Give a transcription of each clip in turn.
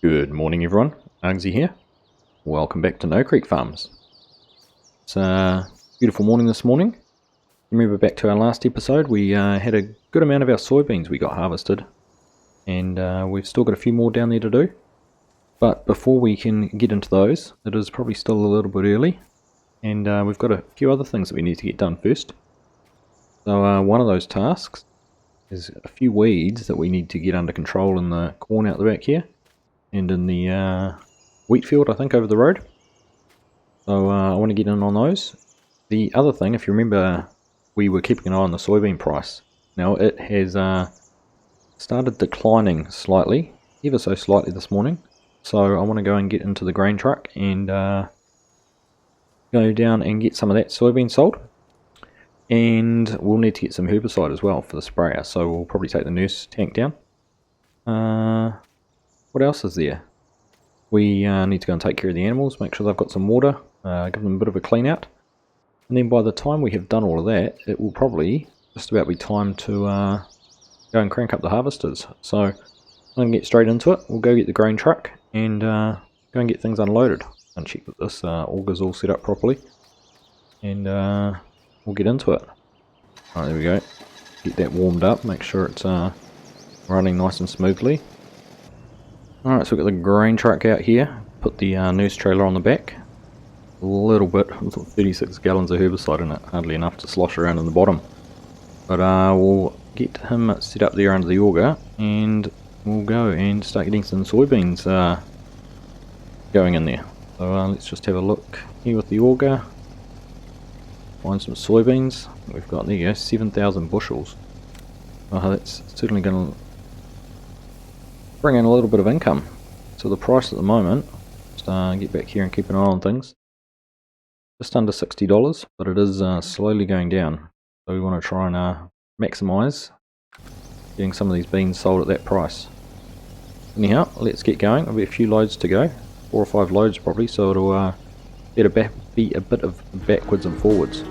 Good morning everyone, Argsy here. Welcome back to No Creek Farms. It's a beautiful morning this morning. Remember back to our last episode, we had a good amount of our soybeans we got harvested. And we've still got a few more down there to do. But before we can get into those, it is probably still a little bit early. And we've got a few other things that we need to get done first. So one of those tasks is a few weeds that we need to get under control in the corn out the back here. And in the wheat field, I think, over the road. So I want to get in on those. The other thing, if you remember, we were keeping an eye on the soybean price. Now it has started declining slightly, ever so slightly this morning. So I want to go and get into the grain truck and go down and get some of that soybean sold. And we'll need to get some herbicide as well for the sprayer. So we'll probably take the nurse tank down. What else is there? We need to go and take care of the animals, make sure they've got some water, give them a bit of a clean out. And then by the time we have done all of that, it will probably just about be time to go and crank up the harvesters. So I'm going to get straight into it. We'll go get the grain truck and go and get things unloaded. And check that this auger's all set up properly. And we'll get into it. Alright, there we go. Get that warmed up, make sure it's running nice and smoothly. Alright, so we've got the grain truck out here, put the nurse trailer on the back, a little bit, 36 gallons of herbicide in it, hardly enough to slosh around in the bottom. But we'll get him set up there under the auger, and we'll go and start getting some soybeans going in there. So let's just have a look here with the auger, find some soybeans. We've got, there you go, 7,000 bushels. That's certainly going to bring in a little bit of income. So the price at the moment, just get back here and keep an eye on things, just under $60, but it is slowly going down. So we want to try and maximise getting some of these beans sold at that price. Anyhow, let's get going. There'll be a few loads to go, 4 or 5 loads probably, so it'll be a bit of backwards and forwards.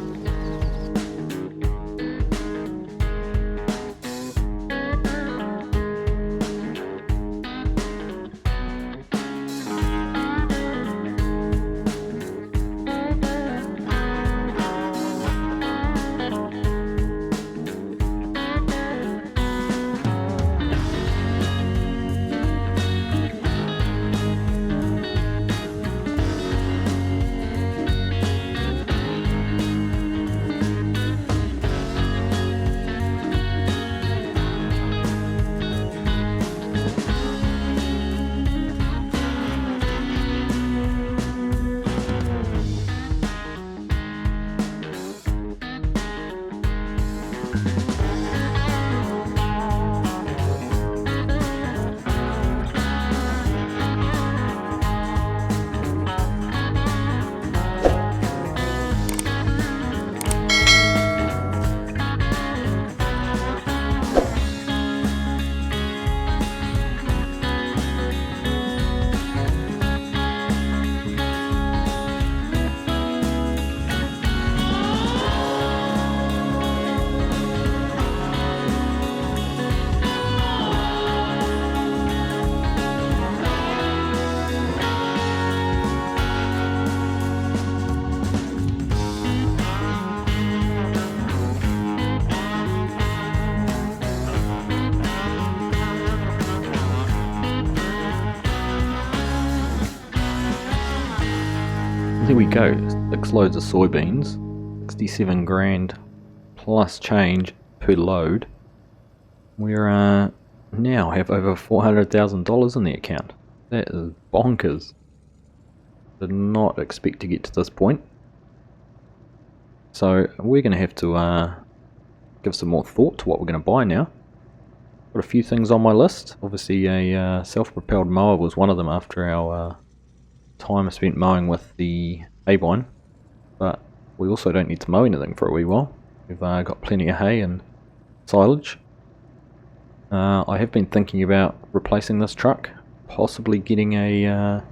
There we go, 6 loads of soybeans, 67 grand plus change per load. We're now have over $400,000 in the account. That is bonkers. Did not expect to get to this point. So we're going to have to give some more thought to what we're going to buy now. Got a few things on my list. Obviously a self-propelled mower was one of them after our time spent mowing with the A-bine, but we also don't need to mow anything for a wee while. We've got plenty of hay and silage. I have been thinking about replacing this truck, possibly getting a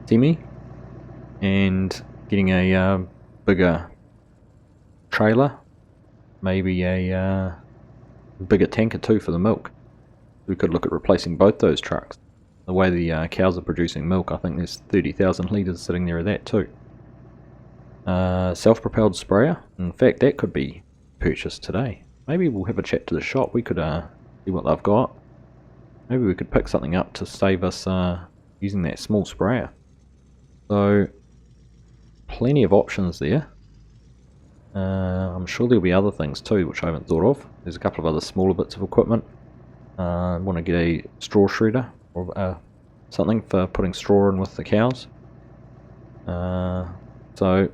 semi and getting a bigger trailer, maybe a bigger tanker too for the milk. We could look at replacing both those trucks. the way the cows are producing milk, I think there's 30,000 litres sitting there of that too. Self-propelled sprayer. In fact, that could be purchased today. Maybe we'll have a chat to the shop. We could see what they've got. Maybe we could pick something up to save us using that small sprayer. So, plenty of options there. I'm sure there'll be other things too which I haven't thought of. There's a couple of other smaller bits of equipment. I want to get a straw shredder or something for putting straw in with the cows. So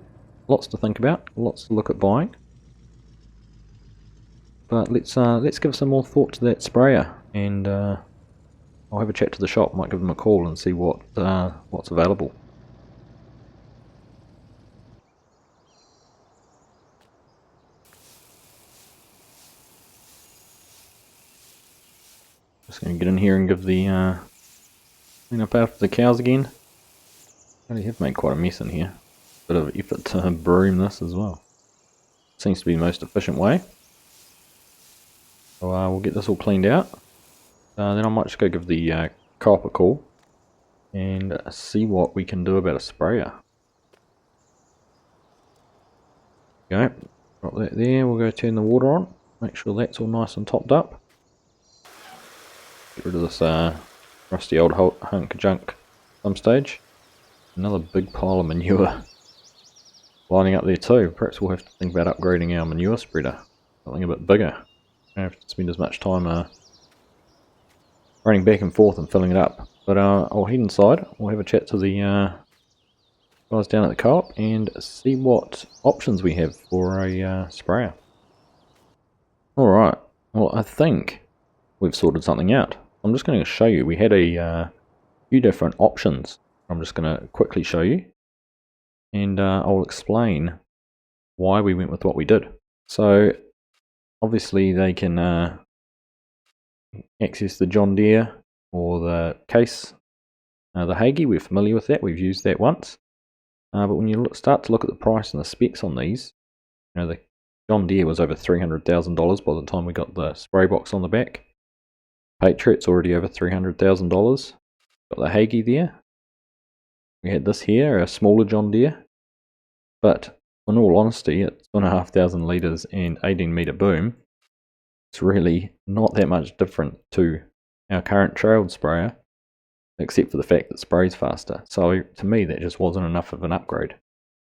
lots to think about, lots to look at buying. But let's give some more thought to that sprayer, and I'll have a chat to the shop. Might give them a call and see what's available. Just going to get in here and give the clean up after the cows again. They have made quite a mess in here. Bit of effort to broom this as well. Seems to be the most efficient way. So we'll get this all cleaned out. Then I might just go give the co-op a call and see what we can do about a sprayer. Okay, drop that there. We'll go turn the water on. Make sure that's all nice and topped up. Get rid of this rusty old hunk of junk at some stage. Another big pile of manure lining up there too. Perhaps we'll have to think about upgrading our manure spreader. Something a bit bigger. Don't have to spend as much time running back and forth and filling it up. But I'll head inside. We'll have a chat to the guys down at the co-op and see what options we have for a sprayer. Alright, well I think we've sorted something out. I'm just going to show you. We had a few different options. I'm just going to quickly show you, and I'll explain why we went with what we did. So obviously they can access the John Deere or the Case, the Hagee. We're familiar with that, we've used that once. But when you start to look at the price and the specs on these, you know, the John Deere was over $300,000 by the time we got the spray box on the back. Patriot's already over $300,000. Got the Hagee there. We had this here, a smaller John Deere. But in all honesty, at 2,500 litres and 18 metre boom, it's really not that much different to our current trailed sprayer, except for the fact that it sprays faster. So to me, that just wasn't enough of an upgrade.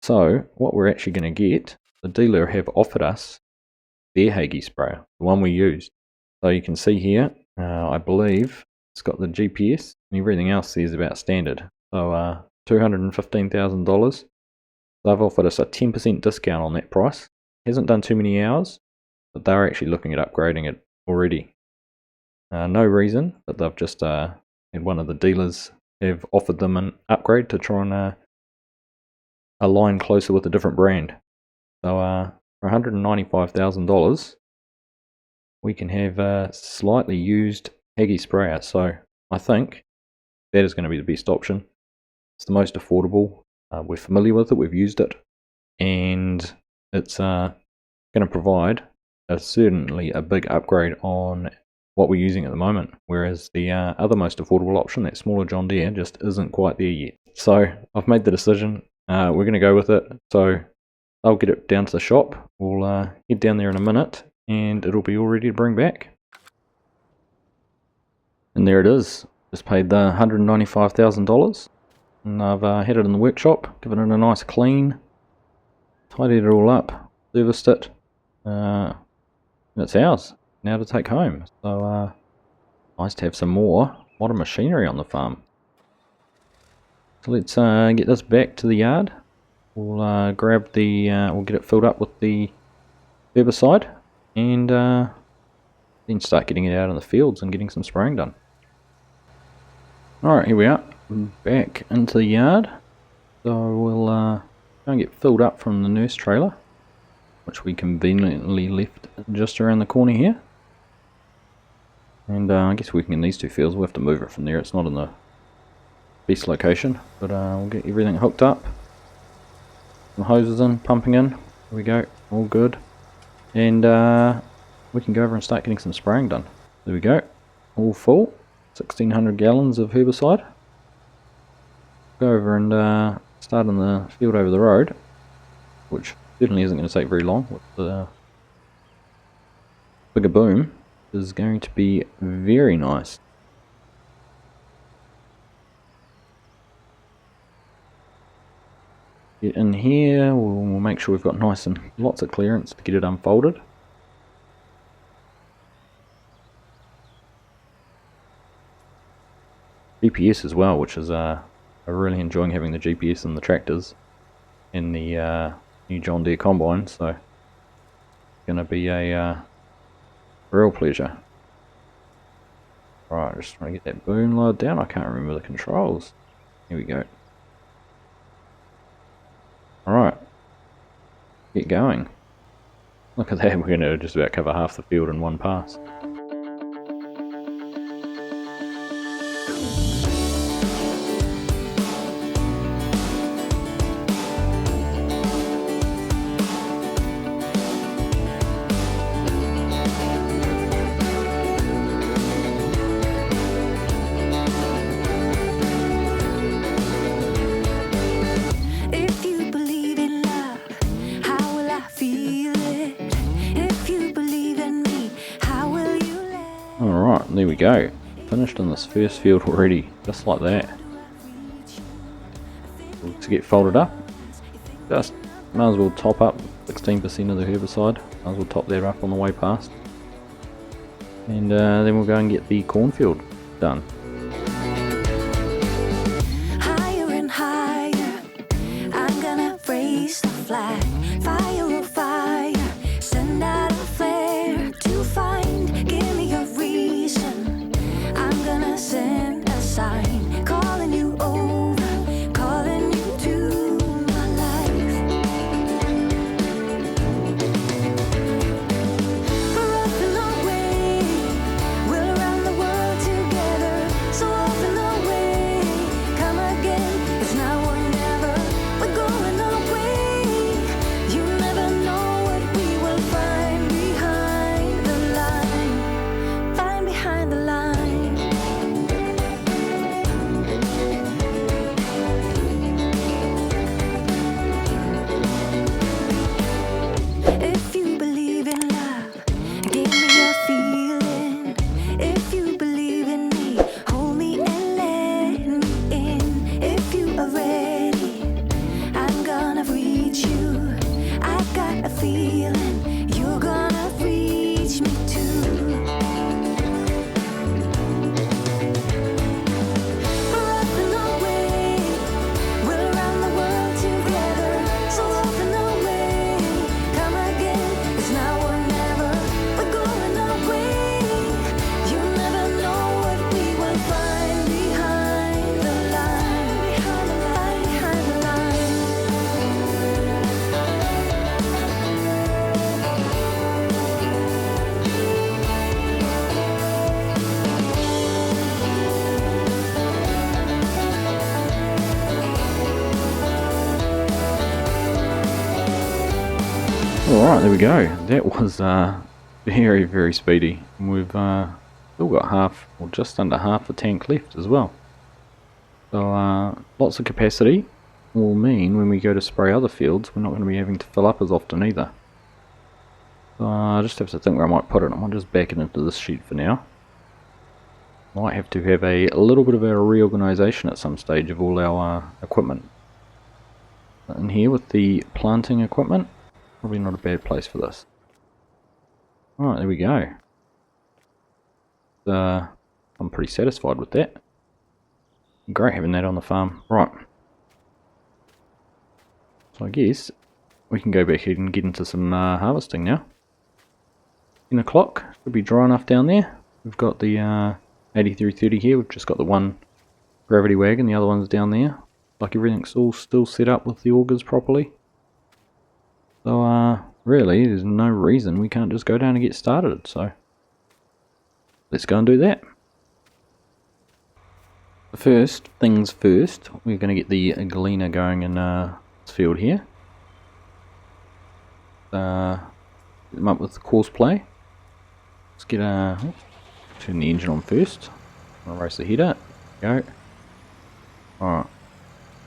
So what we're actually going to get, the dealer have offered us their Hagee sprayer, the one we used. So you can see here, I believe it's got the GPS and everything else is about standard. So $215,000. They've offered us a 10% discount on that price. Hasn't done too many hours, but they're actually looking at upgrading it already. No reason, but they've just had one of the dealers have offered them an upgrade to try and align closer with a different brand. So for $195,000, we can have a slightly used Hagee sprayer. So I think that is going to be the best option. It's the most affordable. We're familiar with it, we've used it, and it's going to provide certainly a big upgrade on what we're using at the moment, whereas the other most affordable option, that smaller John Deere, just isn't quite there yet. So I've made the decision, we're going to go with it. So I'll get it down to the shop, we'll head down there in a minute and it'll be all ready to bring back. And there it is, just paid the $195,000. And I've had it in the workshop, given it a nice clean, tidied it all up, serviced it, and it's ours now to take home. So nice to have some more modern machinery on the farm. So let's get this back to the yard. We'll grab the, we'll get it filled up with the herbicide, and then start getting it out in the fields and getting some spraying done. Alright, here we are, back into the yard. So we'll go and get filled up from the nurse trailer, which we conveniently left just around the corner here. And I guess working in these two fields, we'll have to move it from there. It's not in the best location, but we'll get everything hooked up. Some hoses in, pumping in. There we go, all good. And we can go over and start getting some spraying done. There we go, all full. 1600 gallons of herbicide. Go over and start in the field over the road, which certainly isn't going to take very long with the bigger boom. Is going to be very nice. Get in here, we'll make sure we've got nice and lots of clearance to get it unfolded. GPS as well, which is I'm really enjoying having the GPS in the tractors in the new John Deere combine, so it's going to be a real pleasure. Right, just trying to get that boom lowered down. I can't remember the controls. Here we go. Alright, get going. Look at that, we're going to just about cover half the field in one pass. Alright, there we go. Finished in this first field already, just like that. To get folded up, just might as well top up 16% of the herbicide. Might as well top that up on the way past. And then we'll go and get the cornfield done. Higher and higher, I'm gonna raise the flag. Fire, oh fire, send out a flare to find. Give me a reason. I'm gonna send a sign, calling you over, calling you to my life. Rough and away, we'll run the world together. So off and away, come again. It's now or never. We're going away. You never know what we will find behind the line. Find behind the line. If you believe in love, give me a feeling. If you believe in me, hold me and let me in. If you are ready, I'm gonna reach you. I got a feeling you're gonna reach me too. Rough and away, we'll run the world together. So off and away, come again. It's now or never. We're going away. You never know what we will find behind the line. Behind the line. Alright, there we go. That was very, very speedy. We've still got half, or just under half the tank left as well. So lots of capacity will mean when we go to spray other fields, we're not going to be having to fill up as often either. So I just have to think where I might put it. I might just back it into this sheet for now. Might have to have a little bit of a reorganisation at some stage of all our equipment. In here with the planting equipment, probably not a bad place for this. Alright, there we go. I'm pretty satisfied with that. Great having that on the farm. Right. So I guess we can go back ahead and get into some harvesting now. 10 o'clock, should be dry enough down there. We've got the 8330 here, we've just got the one gravity wagon, the other one's down there. Like everything's all still set up with the augers properly. So really there's no reason we can't just go down and get started, so let's go and do that. First things first, we're going to get the gleaner going in this field here. Get them up with the course play. Let's get turn the engine on first. I'll erase the header. Go. Alright.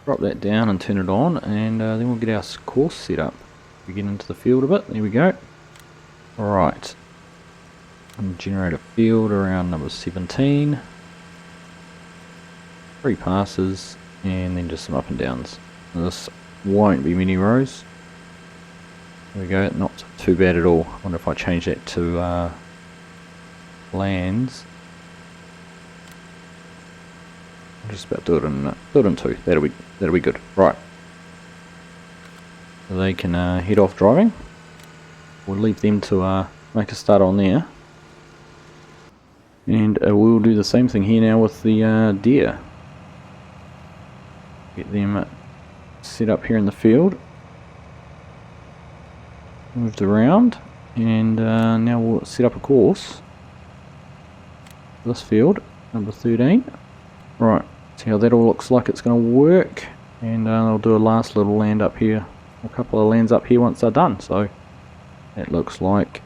Drop that down and turn it on, and then we'll get our course set up. We get into the field a bit. There we go. Alright. Generate a field around number 17. 3 passes, and then just some up and downs. Now this won't be many rows. There we go, not too bad at all. I wonder if I change that to lands. I'll just about do it in 2. That'll be good. Right. So they can head off driving. We'll leave them to make a start on there. And we'll do the same thing here now with the deer. Get them set up here in the field. Moved around. And now we'll set up a course. This field, number 13. Right, see how that all looks like it's going to work. And I'll do a last little land up here. A couple of lands up here once they're done. So that looks like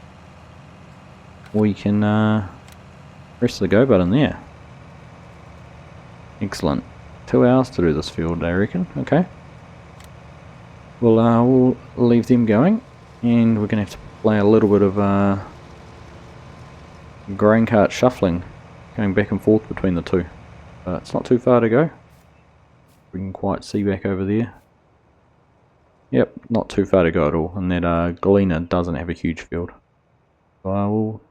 we can press the go button there. Excellent. 2 hours to do this field, I reckon. Okay. Well, we'll leave them going, and we're going to have to play a little bit of grain cart shuffling, going back and forth between the two. It's not too far to go. We can quite see back over there. Yep, not too far to go at all, and that Gleaner doesn't have a huge field. So I will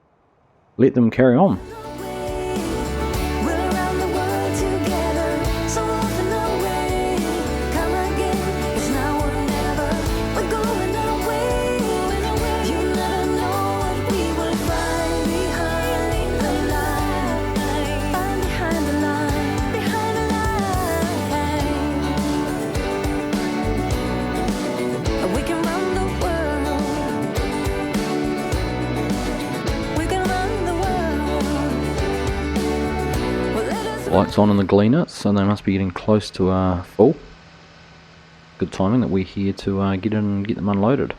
let them carry on. Lights on in the Gleaner, so they must be getting close to full. Good timing that we're here to get in and get them unloaded.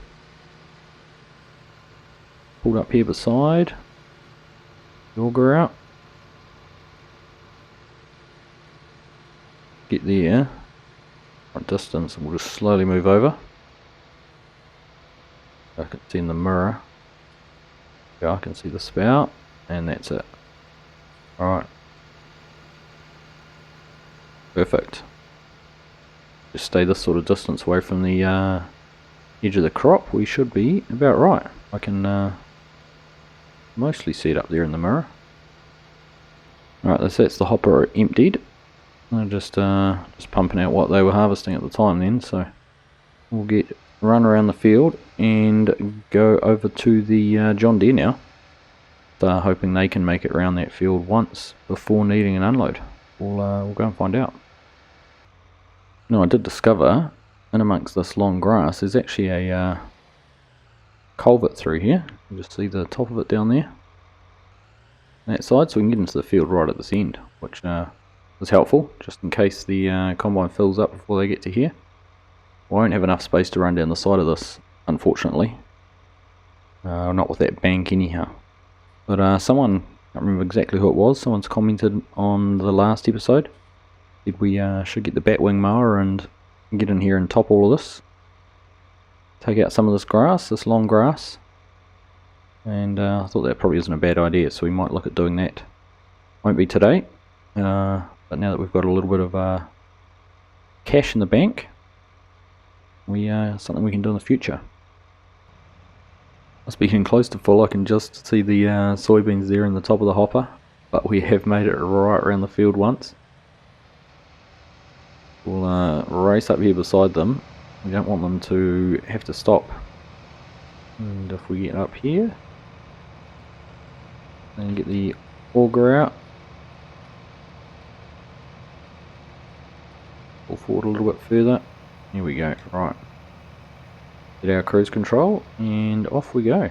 Pulled up here beside. The auger out. Get there. Front distance, and we'll just slowly move over. I can see in the mirror. Yeah, I can see the spout, and that's it. Alright. Perfect. Just stay this sort of distance away from the edge of the crop. We should be about right. I can mostly see it up there in the mirror. Alright, that's the hopper emptied. I'm just pumping out what they were harvesting at the time then, so we'll run around the field and go over to the John Deere now. Hoping they can make it around that field once before needing an unload. We'll go and find out. Now, I did discover in amongst this long grass there's actually a culvert through here. You just see the top of it down there, that side, so we can get into the field right at this end, which is helpful just in case the combine fills up before they get to here. We won't have enough space to run down the side of this, unfortunately. Not with that bank anyhow. But someone, I can't remember exactly who it was, someone's commented on the last episode. Said we should get the batwing mower and get in here and top all of this. Take out some of this grass, this long grass. And I thought that probably isn't a bad idea, so we might look at doing that. Won't be today, but now that we've got a little bit of cash in the bank, something we can do in the future. Must be getting close to full. I can just see the soybeans there in the top of the hopper, but we have made it right around the field once. We'll race up here beside them. We don't want them to have to stop. And if we get up here, then get the auger out, pull forward a little bit further. Here we go. Right. Get our cruise control and off we go.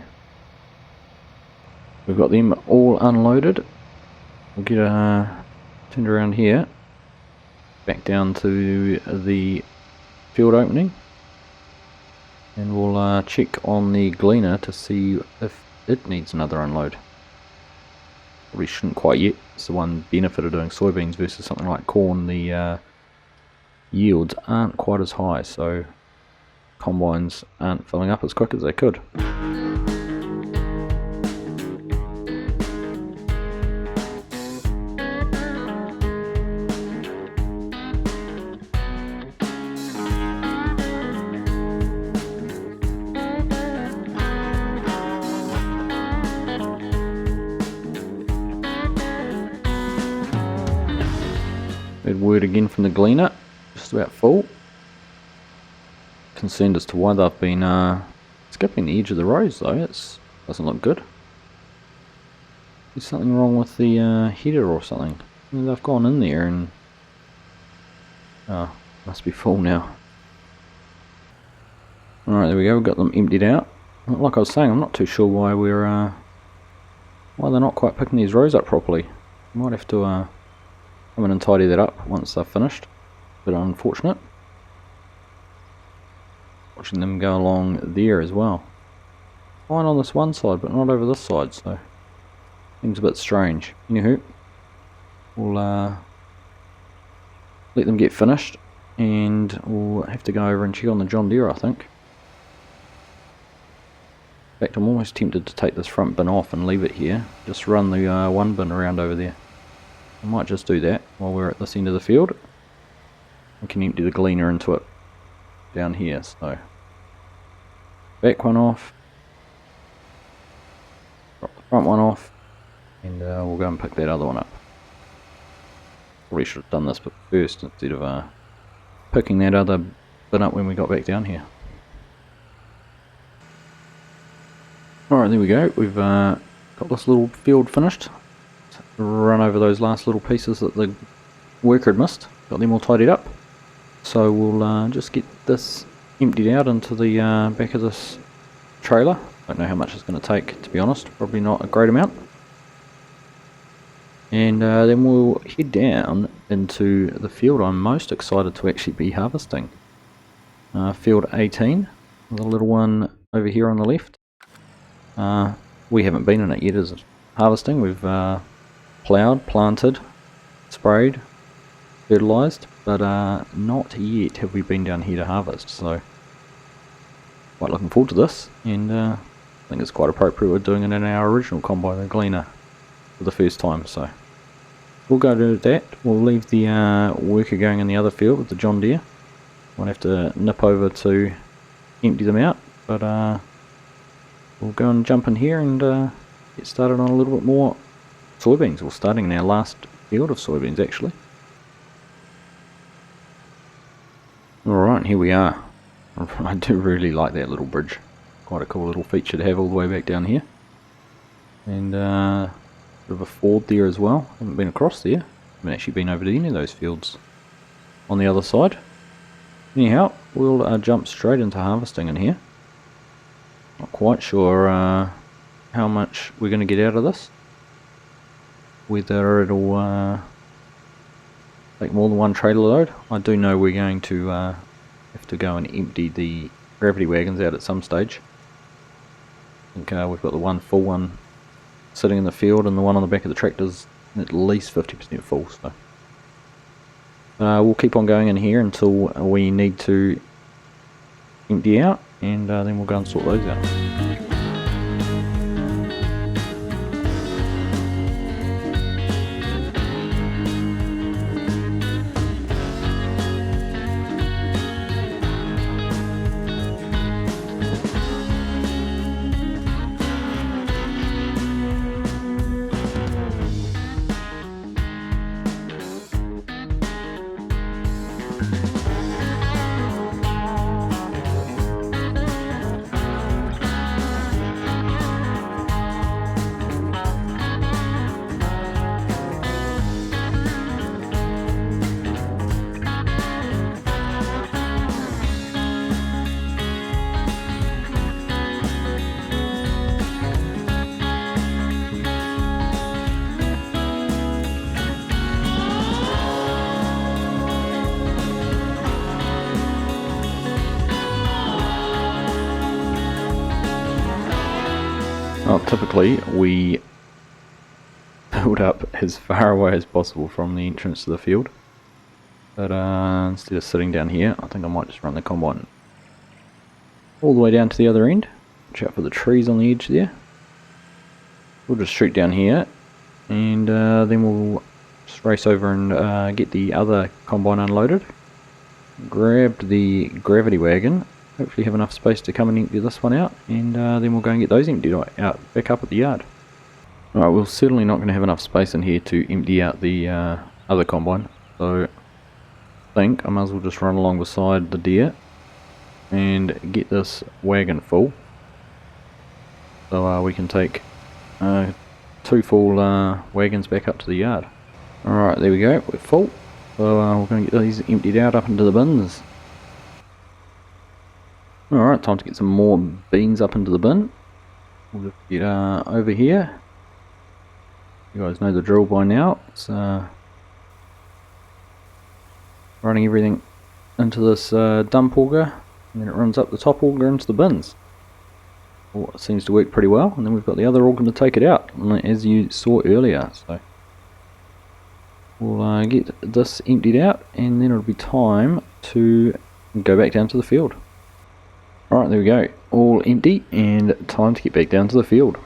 We've got them all unloaded. We'll get turned around here, back down to the field opening, and we'll check on the Gleaner to see if it needs another unload. Probably shouldn't quite yet. It's the one benefit of doing soybeans versus something like corn. The yields aren't quite as high, so combines aren't filling up as quick as they could. Good word again from the Gleaner, just about full. Concerned as to why they've been skipping the edge of the rows though. It doesn't look good. There's something wrong with the header or something. I mean, they've gone in there and must be full now. Alright, there we go, we've got them emptied out. Like I was saying, I'm not too sure why why they're not quite picking these rows up properly. Might have to come in and tidy that up once they're finished. Bit unfortunate. Watching them go along there as well. Fine on this one side, but not over this side, so seems a bit strange. Anywho, we'll let them get finished, and we'll have to go over and check on the John Deere, I think. In fact, I'm almost tempted to take this front bin off and leave it here. Just run the one bin around over there. I might just do that while we're at this end of the field. We can empty the Gleaner into it down here, so back one off, drop the front one off, and we'll go and pick that other one up. Probably should have done this first instead of picking that other bin up when we got back down here. Alright, there we go, we've got this little field finished. Run over those last little pieces that the worker had missed, got them all tidied up. So we'll just get this emptied out into the back of this trailer. Don't know how much it's going to take, to be honest, probably not a great amount. And then we'll head down into the field I'm most excited to actually be harvesting. Field 18, the little one over here on the left. We haven't been in it yet as harvesting. We've ploughed, planted, sprayed, fertilised, but not yet have we been down here to harvest, so quite looking forward to this, and I think it's quite appropriate we're doing it in our original combine, the Gleaner, for the first time, so we'll go to that. We'll leave the worker going in the other field with the John Deere. Won't have to nip over to empty them out, but we'll go and jump in here and get started on a little bit more soybeans. We're starting in our last field of soybeans actually. Alright, here we are. I do really like that little bridge. Quite a cool little feature to have all the way back down here. And bit of a ford there as well. Haven't been across there. Haven't actually been over to any of those fields on the other side. Anyhow, we'll jump straight into harvesting in here. Not quite sure how much we're going to get out of this. Whether it'll take more than one trailer load. I do know we're going to have to go and empty the gravity wagons out at some stage. I think we've got the one full one sitting in the field and the one on the back of the tractor's at least 50% full. So we'll keep on going in here until we need to empty out, and then we'll go and sort those out. Well, typically we field up as far away as possible from the entrance to the field. But instead of sitting down here, I think I might just run the combine all the way down to the other end. Watch out for the trees on the edge there. We'll just shoot down here, and then we'll just race over and get the other combine unloaded. Grabbed the gravity wagon. Hopefully have enough space to come and empty this one out, and then we'll go and get those emptied out back up at the yard. Alright, we're certainly not going to have enough space in here to empty out the other combine, so I think I might as well just run along beside the Deere and get this wagon full, so we can take 2 full wagons back up to the yard. Alright, there we go, we're full, so we're going to get these emptied out up into the bins. Alright, time to get some more beans up into the bin. We'll just get over here. You guys know the drill by now. It's running everything into this dump auger, and then it runs up the top auger into the bins. Well, it seems to work pretty well, and then we've got the other auger to take it out, as you saw earlier. So we'll get this emptied out, and then it'll be time to go back down to the field. Alright, there we go, all empty, and time to get back down to the field.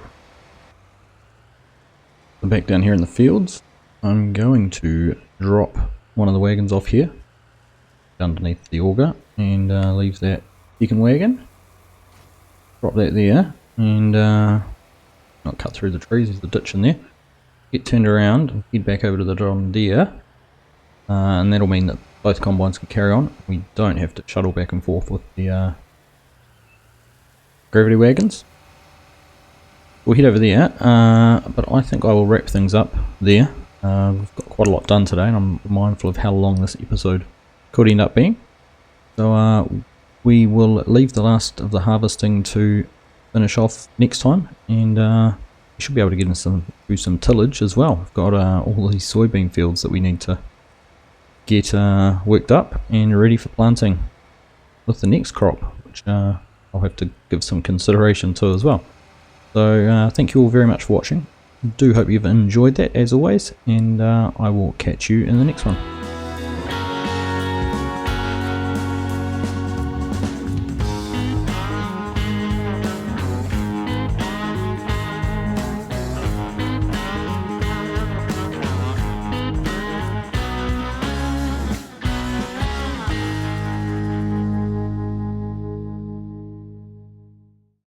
So back down here in the fields, I'm going to drop one of the wagons off here, underneath the auger, and leave that second wagon. Drop that there, and not cut through the trees, there's the ditch in there. Get turned around and head back over to the John Deere, and that'll mean that both combines can carry on. We don't have to shuttle back and forth with the gravity wagons. We'll head over there, but I think I will wrap things up there. We've got quite a lot done today, and I'm mindful of how long this episode could end up being. So we will leave the last of the harvesting to finish off next time, and we should be able to get into do some tillage as well. We've got all these soybean fields that we need to get worked up and ready for planting with the next crop, which I'll have to give some consideration to as well. So thank you all very much for watching. I do hope you've enjoyed that as always, and I will catch you in the next one.